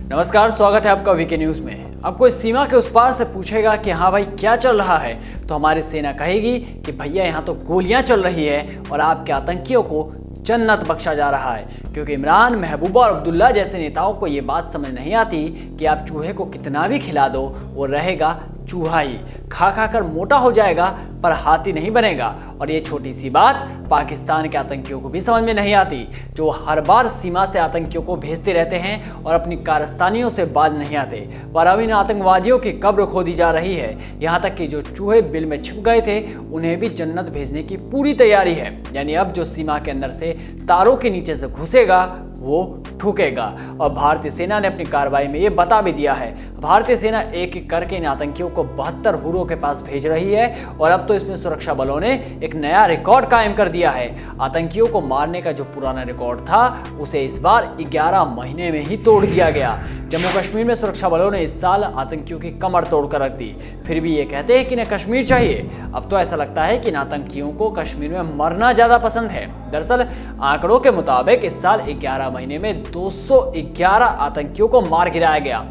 नमस्कार, स्वागत है आपका वीके न्यूज में। अब कोई सीमा के उस पार से पूछेगा कि हाँ भाई क्या चल रहा है, तो हमारी सेना कहेगी कि भैया यहाँ तो गोलियां चल रही है और आपके आतंकियों को जन्नत बख्शा जा रहा है। क्योंकि इमरान, महबूबा और अब्दुल्ला जैसे नेताओं को ये बात समझ नहीं आती कि आप चूहे को कितना भी खिला दो वो रहेगा चूहा ही, खा खा कर मोटा हो जाएगा पर हाथी नहीं बनेगा। और ये छोटी सी बात पाकिस्तान के आतंकियों को भी समझ में नहीं आती, जो हर बार सीमा से आतंकियों को भेजते रहते हैं और अपनी कारस्तानियों से बाज नहीं आते। पर अब इन आतंकवादियों की कब्र खोदी जा रही है, यहाँ तक कि जो चूहे बिल में छिप गए थे उन्हें भी जन्नत भेजने की पूरी तैयारी है। यानी अब जो सीमा के अंदर से तारों के नीचे से घुसेगा वो ठुकेगा। और भारतीय सेना ने अपनी कार्रवाई में ये बता भी दिया है। भारतीय सेना एक एक करके इन आतंकियों को 72 हुरों के पास भेज रही है और अब तो इसमें सुरक्षा बलों ने एक नया रिकॉर्ड कायम कर दिया है। आतंकियों को मारने का जो पुराना रिकॉर्ड था उसे इस बार 11 महीने में ही तोड़ दिया गया। जम्मू कश्मीर में सुरक्षा बलों ने इस साल आतंकियों की कमर तोड़कर रख दी। फिर भी ये कहते हैं कि इन्हें कश्मीर चाहिए। अब तो ऐसा लगता है कि इन आतंकियों को कश्मीर में मरना ज्यादा पसंद है। दरअसल आंकड़ों के मुताबिक इस साल 11 महीने में 211 आतंकियों को मार गिराया गया।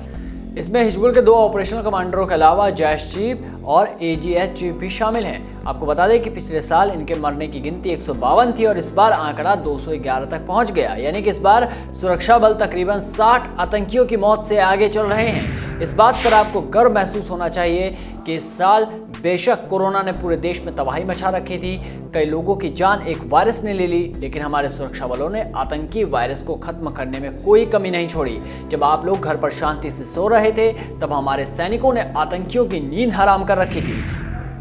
इसमें हिजबुल के 2 ऑपरेशनल कमांडरों के अलावा जैश चीफ और एजीएच चीफ भी शामिल हैं। आपको बता दें कि पिछले साल इनके मरने की गिनती 152 थी और इस बार आंकड़ा 211 तक पहुंच गया। यानी कि इस बार सुरक्षा बल तकरीबन 60 आतंकियों की मौत से आगे चल रहे हैं। इस बात पर आपको गर्व महसूस होना चाहिए कि इस साल बेशक कोरोना ने पूरे देश में तबाही मचा रखी थी, कई लोगों की जान एक वायरस ने ले ली, लेकिन हमारे सुरक्षा बलों ने आतंकी वायरस को खत्म करने में कोई कमी नहीं छोड़ी। जब आप लोग घर पर शांति से सो रहे थे तब हमारे सैनिकों ने आतंकियों की नींद हराम कर रखी थी।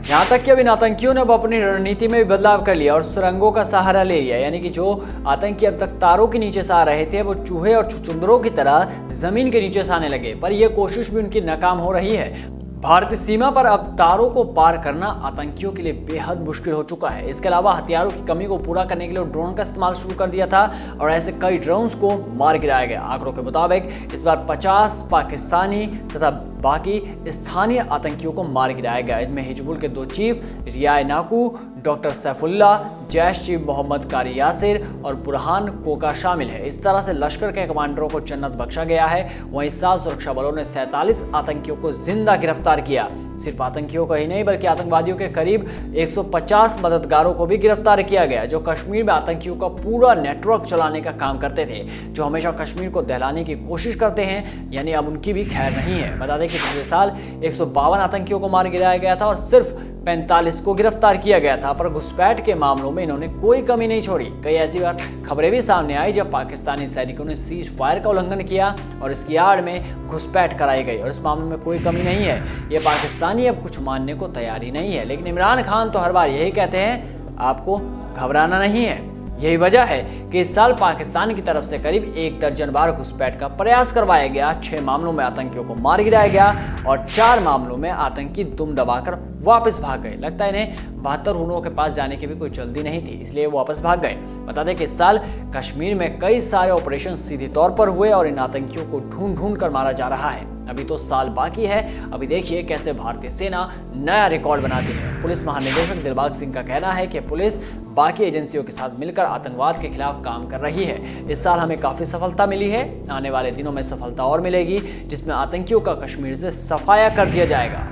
यहाँ तक कि अब इन आतंकियों ने अब अपनी रणनीति में भी बदलाव कर लिया और सुरंगों का सहारा ले लिया। यानी कि जो आतंकी अब तक तारों के नीचे से आ रहे थे वो चूहे और छुछुंदरों की तरह जमीन के नीचे से आने लगे। पर यह कोशिश भी उनकी नाकाम हो रही है। भारतीय सीमा पर अब तारों को पार करना आतंकियों के लिए बेहद मुश्किल हो चुका है। इसके अलावा हथियारों की कमी को पूरा करने के लिए ड्रोन का इस्तेमाल शुरू कर दिया था और ऐसे कई ड्रोन्स को मार गिराया गया। आंकड़ों के मुताबिक इस बार 50 पाकिस्तानी तथा बाकी स्थानीय आतंकियों को मार गिराया गया। इनमें हिजबुल के 2 chief Riyaz Naikoo, doctor Saifullah, Jaish chief Mohammad Qari Yasir और बुरहान कोका शामिल है। इस तरह से लश्कर के कमांडरों को जन्नत बख्शा गया है। वहीं इस साल सुरक्षा बलों ने 47 आतंकियों को जिंदा गिरफ्तार किया। सिर्फ आतंकियों को ही नहीं बल्कि आतंकवादियों के करीब 150 मददगारों को भी गिरफ्तार किया गया, जो कश्मीर में आतंकियों का पूरा नेटवर्क चलाने का काम करते थे, जो हमेशा कश्मीर को दहलाने की कोशिश करते हैं। यानी अब उनकी भी खैर नहीं है। बता दें कि पिछले साल 152 आतंकियों को मार गिराया गया था और सिर्फ 45 को गिरफ्तार किया गया था। पर घुसपैठ के मामलों में इन्होंने कोई कमी नहीं छोड़ी। कई ऐसी खबरें भी सामने आई जब पाकिस्तानी सैनिकों ने सीज फायर का उल्लंघन किया और इसकी आड़ में घुसपैठ कराई गई और इस मामले में कोई कमी नहीं है। ये पाकिस्तानी अब कुछ मानने को तैयार ही नहीं है। लेकिन इमरान खान तो हर बार यही कहते हैं आपको घबराना नहीं है। यही वजह है कि इस साल पाकिस्तान की तरफ से करीब 1 दर्जन बार घुसपैठ का प्रयास करवाया गया। 6 मामलों में आतंकियों को मार गिराया गया और 4 मामलों में आतंकी दुम दबाकर वापस भाग गए। लगता है इन्हें 72 हुरों के पास जाने की भी कोई जल्दी नहीं थी, इसलिए वो वापस भाग गए। बता दें कि इस साल कश्मीर में कई सारे ऑपरेशन सीधे तौर पर हुए और इन आतंकियों को ढूंढ ढूंढ कर मारा जा रहा है। अभी तो साल बाकी है। अभी देखिए कैसे भारतीय सेना नया रिकॉर्ड बनाती है। पुलिस महानिदेशक दिलबाग सिंह का कहना है कि पुलिस बाकी एजेंसियों के साथ मिलकर आतंकवाद के खिलाफ काम कर रही है। इस साल हमें काफी सफलता मिली है। आने वाले दिनों में सफलता और मिलेगी, जिसमें आतंकियों का कश्मीर से सफाया कर दिया जाएगा।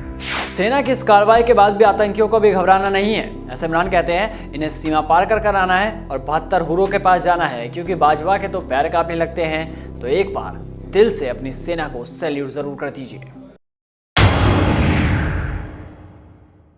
सेना की इस कार्रवाई के बाद भी आतंकियों को भी घबराना नहीं है। ऐसे इमरान कहते हैं इन्हें सीमा पार कर आना है और 72 हुरों के पास जाना है, क्योंकि बाजवा के तो पैर कांपने लगते हैं। तो एक बार दिल से अपनी सेना को सैल्यूट जरूर कर दीजिए।